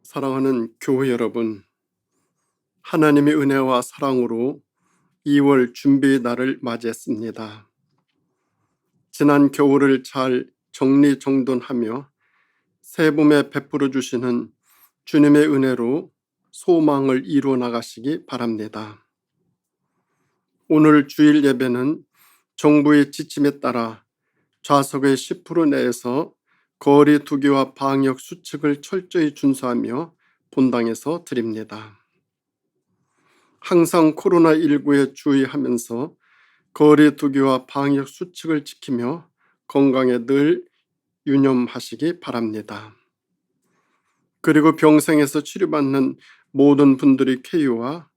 사랑하는 교회 여러분, 하나님의 은혜와 사랑으로 2월 준비의 날을 맞이했습니다. 지난 겨울을 잘 정리정돈하며 새 봄에 베풀어 주시는 주님의 은혜로 소망을 이루어 나가시기 바랍니다. 오늘 주일 예배는 정부의 지침에 따라 좌석의 10% 내에서 거리 두기와 방역 수칙을 철저히 준수하며 본당에서 드립니다. 항상 코로나19에 주의하면서 거리 두기와 방역 수칙을 지키며 건강에 늘 유념하시기 바랍니다. 그리고 병상에서 치료받는 모든 분들의 쾌유와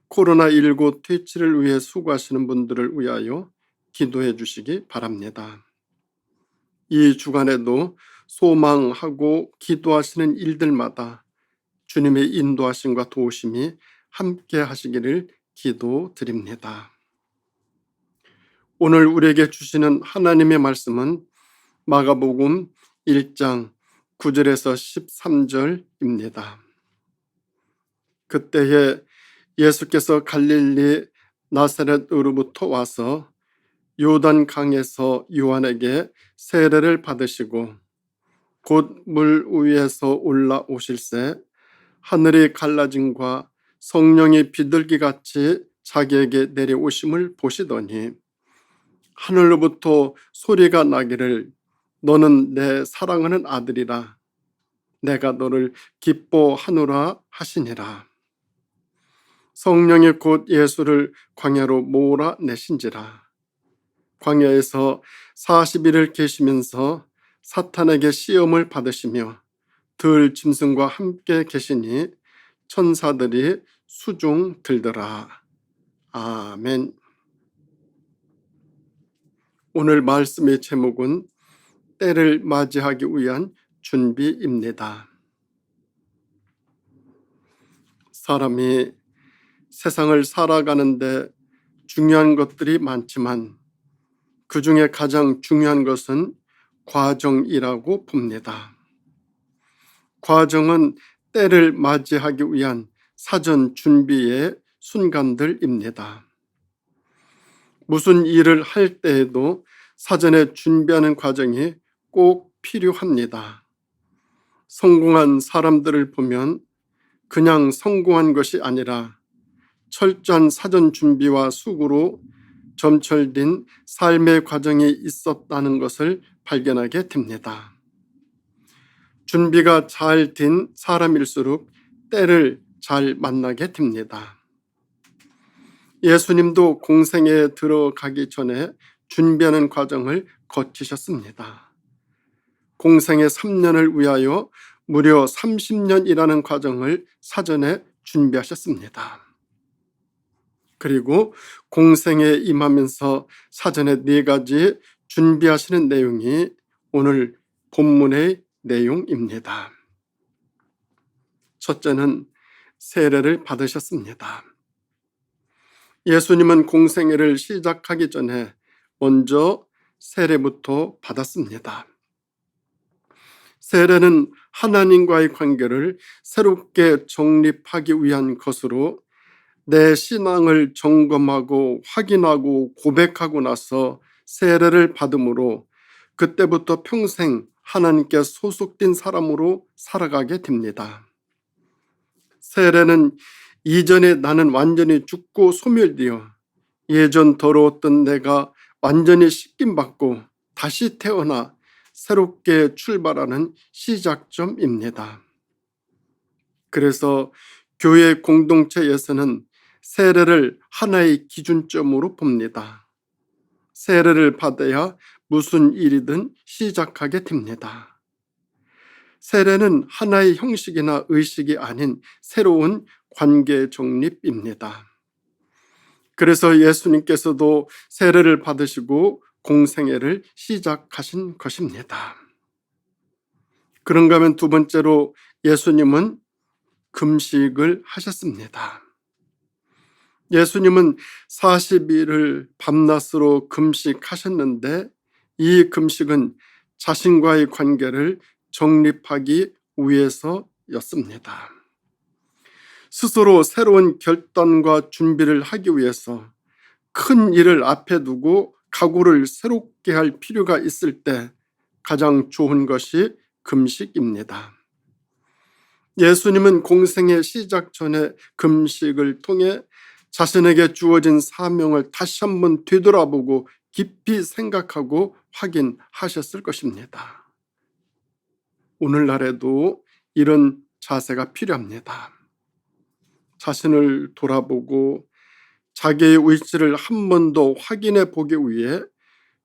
코로나19 퇴치를 위해 수고하시는 분들을 위하여 기도해 주시기 바랍니다. 이 주간에도 소망하고 기도하시는 일들마다 주님의 인도하심과 도우심이 함께 하시기를 기도드립니다. 오늘 우리에게 주시는 하나님의 말씀은 마가복음 1장 9절에서 13절입니다. 그때에 예수께서 갈릴리 나사렛으로부터 와서 요단 강에서 요한에게 세례를 받으시고 곧 물 위에서 올라오실새 하늘이 갈라짐과 성령이 비둘기같이 자기에게 내려오심을 보시더니 하늘로부터 소리가 나기를 너는 내 사랑하는 아들이라 내가 너를 기뻐하노라 하시니라. 성령이 곧 예수를 광야로 몰아내신지라. 광야에서 40일을 계시면서 사탄에게 시험을 받으시며 들 짐승과 함께 계시니 천사들이 수종 들더라. 아멘. 오늘 말씀의 제목은 때를 맞이하기 위한 준비입니다. 사람이 세상을 살아가는데 중요한 것들이 많지만 그 중에 가장 중요한 것은 과정이라고 봅니다. 과정은 때를 맞이하기 위한 사전 준비의 순간들입니다. 무슨 일을 할 때에도 사전에 준비하는 과정이 꼭 필요합니다. 성공한 사람들을 보면 그냥 성공한 것이 아니라 철저한 사전 준비와 수고로 점철된 삶의 과정이 있었다는 것을 발견하게 됩니다. 준비가 잘 된 사람일수록 때를 잘 만나게 됩니다. 예수님도 공생에 들어가기 전에 준비하는 과정을 거치셨습니다. 공생의 3년을 위하여 무려 30년이라는 과정을 사전에 준비하셨습니다. 그리고 공생에 임하면서 사전에 4가지 준비하시는 내용이 오늘 본문의 내용입니다. 첫째는 세례를 받으셨습니다. 예수님은 공생애를 시작하기 전에 먼저 세례부터 받았습니다. 세례는 하나님과의 관계를 새롭게 정립하기 위한 것으로 내 신앙을 점검하고 확인하고 고백하고 나서 세례를 받음으로 그때부터 평생 하나님께 소속된 사람으로 살아가게 됩니다. 세례는 이전에 나는 완전히 죽고 소멸되어 예전 더러웠던 내가 완전히 씻김받고 다시 태어나 새롭게 출발하는 시작점입니다. 그래서 교회 공동체에서는 세례를 하나의 기준점으로 봅니다. 세례를 받아야 무슨 일이든 시작하게 됩니다. 세례는 하나의 형식이나 의식이 아닌 새로운 관계 정립입니다. 그래서 예수님께서도 세례를 받으시고 공생애를 시작하신 것입니다. 그런가 하면 두 번째로 예수님은 금식을 하셨습니다. 예수님은 40일을 밤낮으로 금식하셨는데 이 금식은 자신과의 관계를 정립하기 위해서 시험이었습니다. 스스로 새로운 결단과 준비를 하기 위해서 큰 일을 앞에 두고 각오를 새롭게 할 필요가 있을 때 가장 좋은 것이 금식입니다. 예수님은 공생의 시작 전에 금식을 통해 자신에게 주어진 사명을 다시 한번 되돌아보고 깊이 생각하고 확인하셨을 것입니다. 오늘날에도 이런 자세가 필요합니다. 자신을 돌아보고 자기의 의지를 한 번 더 확인해 보기 위해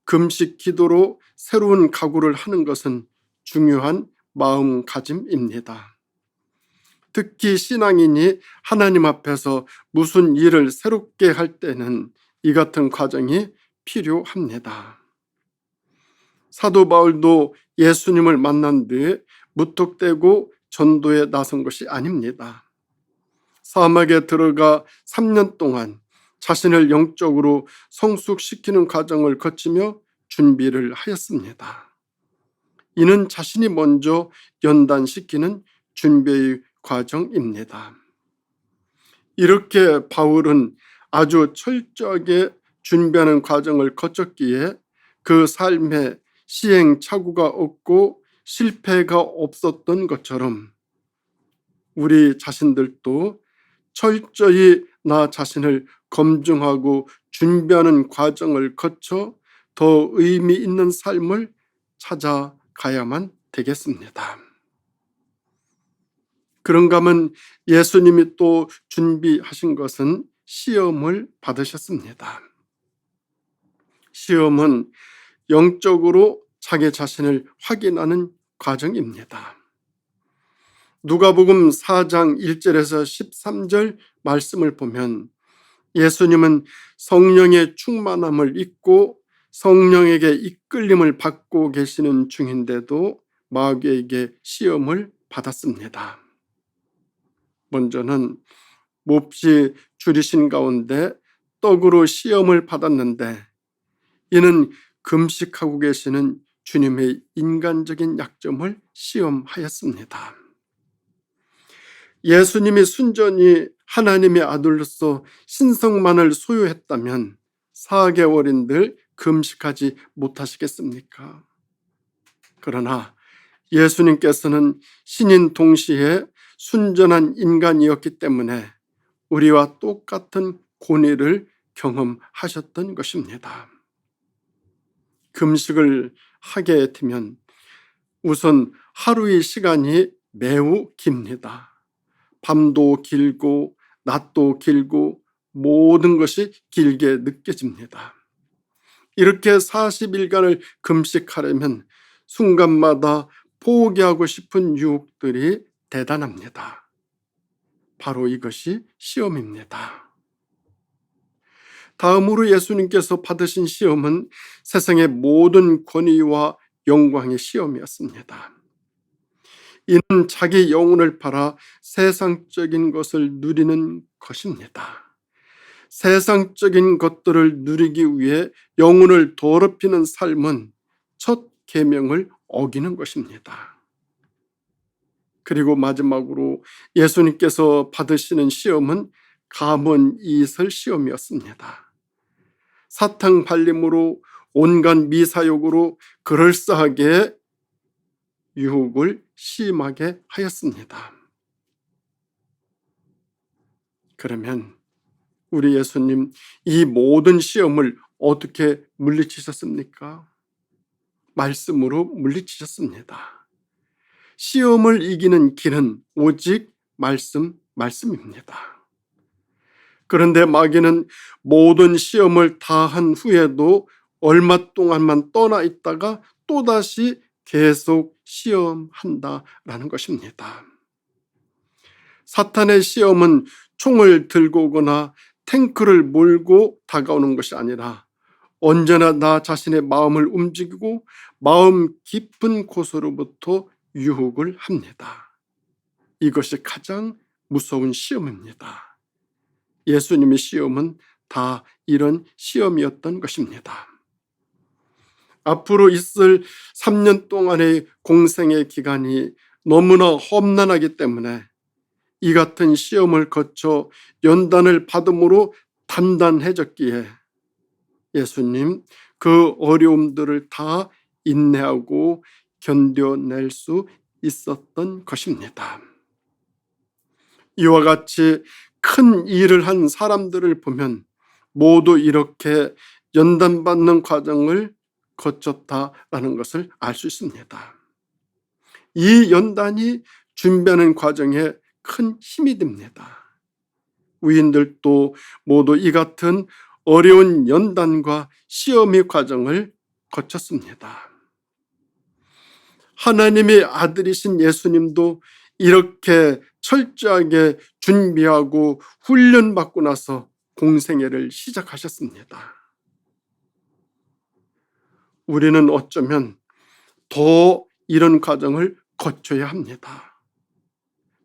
금식 기도로 새로운 각오를 하는 것은 중요한 마음가짐입니다. 특히 신앙인이 하나님 앞에서 무슨 일을 새롭게 할 때는 이 같은 과정이 필요합니다. 사도 바울도 예수님을 만난 뒤에 무턱대고 전도에 나선 것이 아닙니다. 사막에 들어가 3년 동안 자신을 영적으로 성숙시키는 과정을 거치며 준비를 하였습니다. 이는 자신이 먼저 연단시키는 준비의 과정입니다. 이렇게 바울은 아주 철저하게 준비하는 과정을 거쳤기에 그 삶에 시행착오가 없고 실패가 없었던 것처럼 우리 자신들도 철저히 나 자신을 검증하고 준비하는 과정을 거쳐 더 의미 있는 삶을 찾아가야만 되겠습니다. 그런가 하면 예수님이 또 준비하신 것은 시험을 받으셨습니다. 시험은 영적으로 자기 자신을 확인하는 과정입니다. 누가복음 4장 1절에서 13절 말씀을 보면 예수님은 성령의 충만함을 입고 성령에게 이끌림을 받고 계시는 중인데도 마귀에게 시험을 받았습니다. 먼저는 몹시 줄이신 가운데 떡으로 시험을 받았는데 이는 금식하고 계시는 주님의 인간적인 약점을 시험하였습니다. 예수님이 순전히 하나님의 아들로서 신성만을 소유했다면 4개월인들 금식하지 못하시겠습니까? 그러나 예수님께서는 신인 동시에 순전한 인간이었기 때문에 우리와 똑같은 고뇌를 경험하셨던 것입니다. 금식을 하게 되면 우선 하루의 시간이 매우 깁니다. 밤도 길고 낮도 길고 모든 것이 길게 느껴집니다. 이렇게 40일간을 금식하려면 순간마다 포기하고 싶은 유혹들이 대단합니다. 바로 이것이 시험입니다. 다음으로 예수님께서 받으신 시험은 세상의 모든 권위와 영광의 시험이었습니다. 이는 자기 영혼을 팔아 세상적인 것을 누리는 것입니다. 세상적인 것들을 누리기 위해 영혼을 더럽히는 삶은 첫 계명을 어기는 것입니다. 그리고 마지막으로 예수님께서 받으시는 시험은 가문 이설 시험이었습니다. 사탕 발림으로 온갖 미사욕으로 그럴싸하게 유혹을 심하게 하였습니다. 그러면 우리 예수님 이 모든 시험을 어떻게 물리치셨습니까? 말씀으로 물리치셨습니다. 시험을 이기는 길은 오직 말씀입니다. 그런데 마귀는 모든 시험을 다 한 후에도 얼마 동안만 떠나 있다가 또다시 계속 시험한다라는 것입니다. 사탄의 시험은 총을 들고 오거나 탱크를 몰고 다가오는 것이 아니라 언제나 나 자신의 마음을 움직이고 마음 깊은 곳으로부터 유혹을 합니다. 이것이 가장 무서운 시험입니다. 예수님의 시험은 다 이런 시험이었던 것입니다. 앞으로 있을 3년 동안의 공생의 기간이 너무나 험난하기 때문에 이 같은 시험을 거쳐 연단을 받음으로 단단해졌기에 예수님 그 어려움들을 다 인내하고 견뎌낼 수 있었던 것입니다. 이와 같이 큰 일을 한 사람들을 보면 모두 이렇게 연단받는 과정을 거쳤다라는 것을 알 수 있습니다. 이 연단이 준비하는 과정에 큰 힘이 됩니다. 위인들도 모두 이 같은 어려운 연단과 시험의 과정을 거쳤습니다. 하나님의 아들이신 예수님도 이렇게 철저하게 준비하고 훈련받고 나서 공생애를 시작하셨습니다. 우리는 어쩌면 더 이런 과정을 거쳐야 합니다.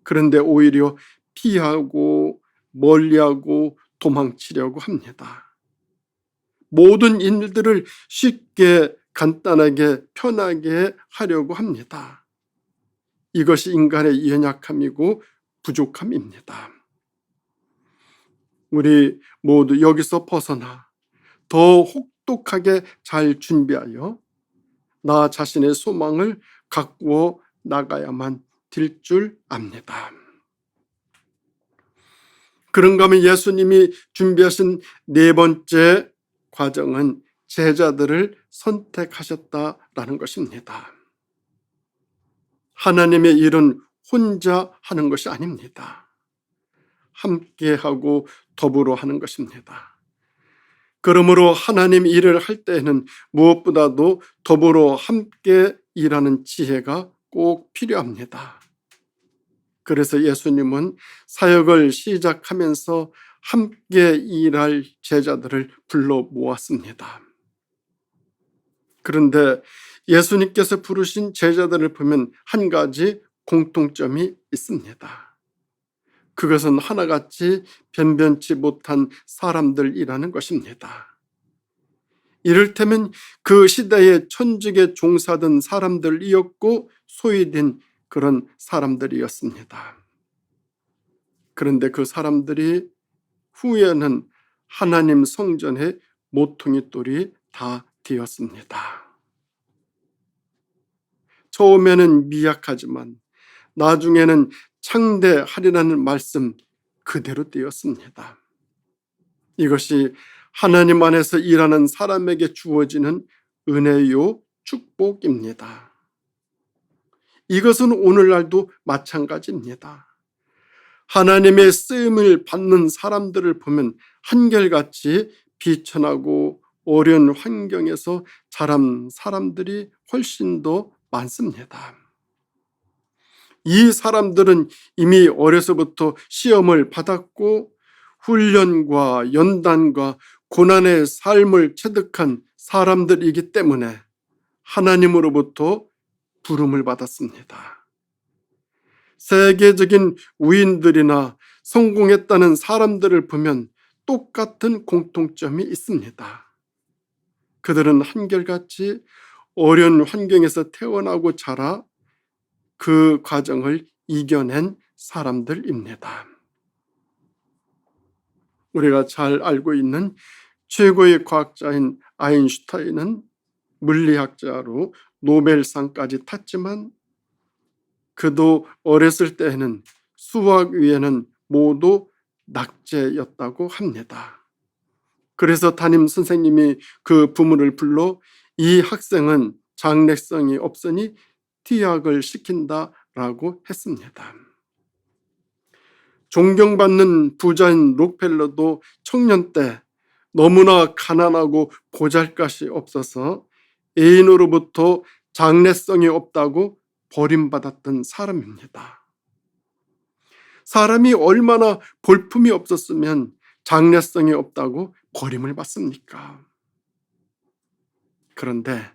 그런데 오히려 피하고 멀리하고 도망치려고 합니다. 모든 일들을 쉽게 간단하게 편하게 하려고 합니다. 이것이 인간의 연약함이고 부족함입니다. 우리 모두 여기서 벗어나 더 혹독하게 잘 준비하여 나 자신의 소망을 가꾸어 나가야만 될 줄 압니다. 그런가 하면 예수님이 준비하신 네 번째 과정은 제자들을 선택하셨다라는 것입니다. 하나님의 일은 혼자 하는 것이 아닙니다. 함께하고 더불어 하는 것입니다. 그러므로 하나님 일을 할 때에는 무엇보다도 더불어 함께 일하는 지혜가 꼭 필요합니다. 그래서 예수님은 사역을 시작하면서 함께 일할 제자들을 불러 모았습니다. 그런데 예수님께서 부르신 제자들을 보면 한 가지 공통점이 있습니다. 그것은 하나같이 변변치 못한 사람들이라는 것입니다. 이를테면 그 시대에 천직에 종사던 사람들이었고 소외된 그런 사람들이었습니다. 그런데 그 사람들이 후에는 하나님 성전의 모퉁이 돌이 다 되었습니다. 처음에는 미약하지만 나중에는 창대하리라는 말씀 그대로 되었습니다. 이것이 하나님 안에서 일하는 사람에게 주어지는 은혜요 축복입니다. 이것은 오늘날도 마찬가지입니다. 하나님의 쓰임을 받는 사람들을 보면 한결같이 비천하고 어려운 환경에서 자란 사람들이 훨씬 더 많습니다. 이 사람들은 이미 어려서부터 시험을 받았고 훈련과 연단과 고난의 삶을 체득한 사람들이기 때문에 하나님으로부터 부름을 받았습니다. 세계적인 위인들이나 성공했다는 사람들을 보면 똑같은 공통점이 있습니다. 그들은 한결같이 어려운 환경에서 태어나고 자라 그 과정을 이겨낸 사람들입니다. 우리가 잘 알고 있는 최고의 과학자인 아인슈타인은 물리학자로 노벨상까지 탔지만 그도 어렸을 때에는 수학 위에는 모두 낙제였다고 합니다. 그래서 담임 선생님이 그 부모를 불러 이 학생은 장래성이 없으니 퇴학을 시킨다라고 했습니다. 존경받는 부자인 록펠러도 청년 때 너무나 가난하고 보잘것이 없어서 애인으로부터 장래성이 없다고 버림받았던 사람입니다. 사람이 얼마나 볼품이 없었으면 장래성이 없다고 버림을 받습니까? 그런데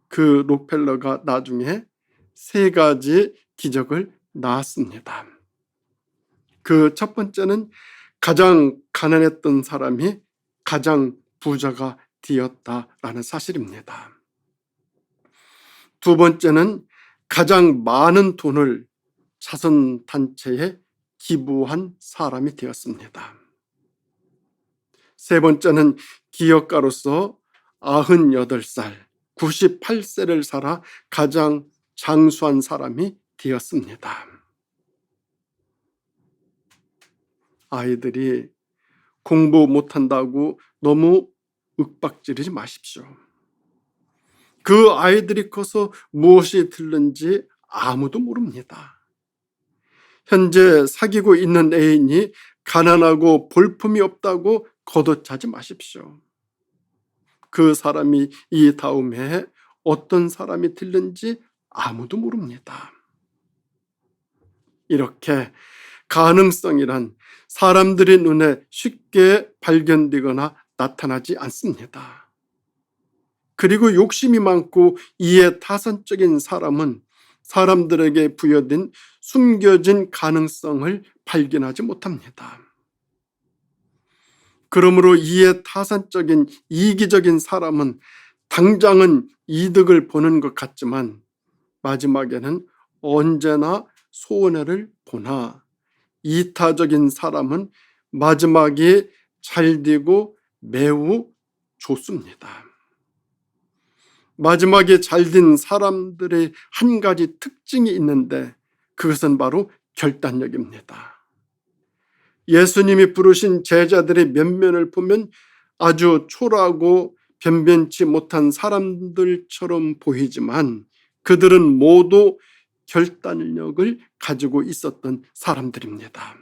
그 록펠러가 나중에 세 가지 기적을 낳았습니다. 그 첫 번째는 가장 가난했던 사람이 가장 부자가 되었다라는 사실입니다. 두 번째는 가장 많은 돈을 자선단체에 기부한 사람이 되었습니다. 세 번째는 기업가로서 98살, 98세를 살아 가장 장수한 사람이 되었습니다. 아이들이 공부 못한다고 너무 윽박지르지 마십시오. 그 아이들이 커서 무엇이 될는지 아무도 모릅니다. 현재 사귀고 있는 애인이 가난하고 볼품이 없다고 걷어차지 마십시오. 그 사람이 이 다음에 어떤 사람이 될는지 아무도 모릅니다. 이렇게 가능성이란 사람들의 눈에 쉽게 발견되거나 나타나지 않습니다. 그리고 욕심이 많고 이해 타산적인 사람은 사람들에게 부여된 숨겨진 가능성을 발견하지 못합니다. 그러므로 이해 타산적인 이기적인 사람은 당장은 이득을 보는 것 같지만 마지막에는 언제나 손해를 보나, 이타적인 사람은 마지막에 잘되고 매우 좋습니다. 마지막에 잘된 사람들의 한 가지 특징이 있는데 그것은 바로 결단력입니다. 예수님이 부르신 제자들의 면면을 보면 아주 초라하고 변변치 못한 사람들처럼 보이지만 그들은 모두 결단력을 가지고 있었던 사람들입니다.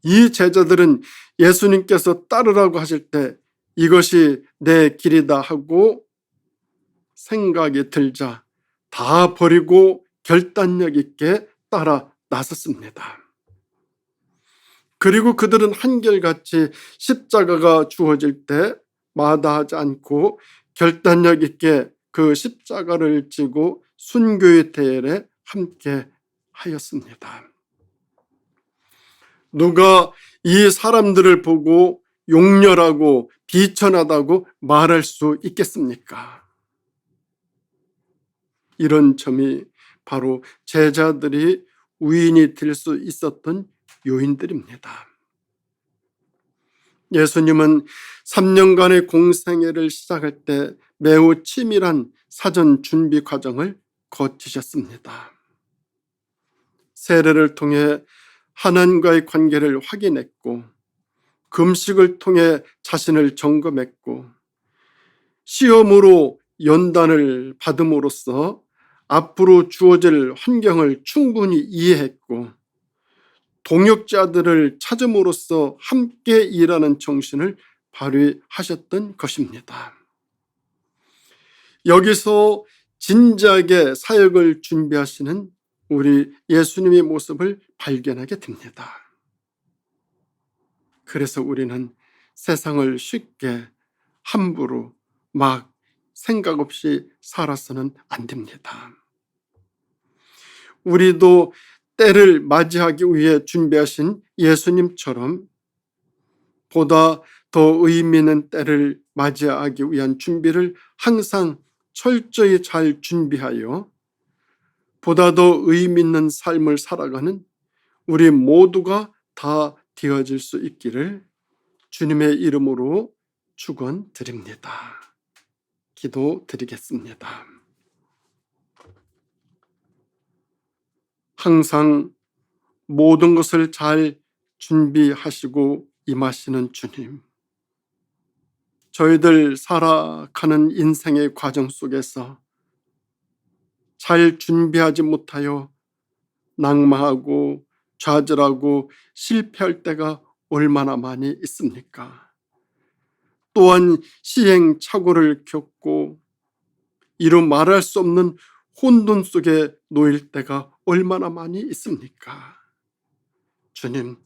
이 제자들은 예수님께서 따르라고 하실 때 이것이 내 길이다 하고 생각이 들자 다 버리고 결단력 있게 따라 나섰습니다. 그리고 그들은 한결같이 십자가가 주어질 때 마다하지 않고 결단력 있게 그 십자가를 지고 순교의 대열에 함께 하였습니다. 누가 이 사람들을 보고 용렬하고 비천하다고 말할 수 있겠습니까? 이런 점이 바로 제자들이 위인이 될 수 있었던 요인들입니다. 예수님은 3년간의 공생애를 시작할 때 매우 치밀한 사전 준비 과정을 거치셨습니다. 세례를 통해 하나님과의 관계를 확인했고, 금식을 통해 자신을 점검했고, 시험으로 연단을 받음으로써 앞으로 주어질 환경을 충분히 이해했고, 동역자들을 찾음으로써 함께 일하는 정신을 발휘하셨던 것입니다. 여기서 진지하게 사역을 준비하시는 우리 예수님의 모습을 발견하게 됩니다. 그래서 우리는 세상을 쉽게 함부로 막 생각 없이 살아서는 안 됩니다. 우리도 때를 맞이하기 위해 준비하신 예수님처럼 보다 더 의미 있는 때를 맞이하기 위한 준비를 항상 철저히 잘 준비하여 보다 더 의미 있는 삶을 살아가는 우리 모두가 다 되어질 수 있기를 주님의 이름으로 축원드립니다. 기도드리겠습니다. 항상 모든 것을 잘 준비하시고 임하시는 주님, 저희들 살아가는 인생의 과정 속에서 잘 준비하지 못하여 낙마하고 좌절하고 실패할 때가 얼마나 많이 있습니까? 또한 시행착오를 겪고 이루 말할 수 없는 혼돈 속에 놓일 때가 얼마나 많이 있습니까? 주님,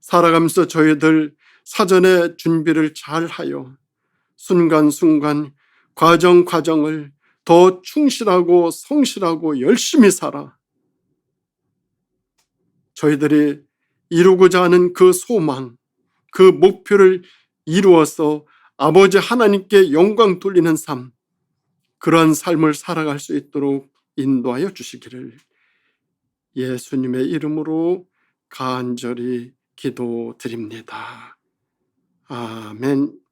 살아가면서 저희들 사전에 준비를 잘하여 순간순간 과정을 더 충실하고 성실하고 열심히 살아 저희들이 이루고자 하는 그 소망, 그 목표를 이루어서 아버지 하나님께 영광 돌리는 삶, 그러한 삶을 살아갈 수 있도록 인도하여 주시기를 예수님의 이름으로 간절히 기도드립니다. 아멘.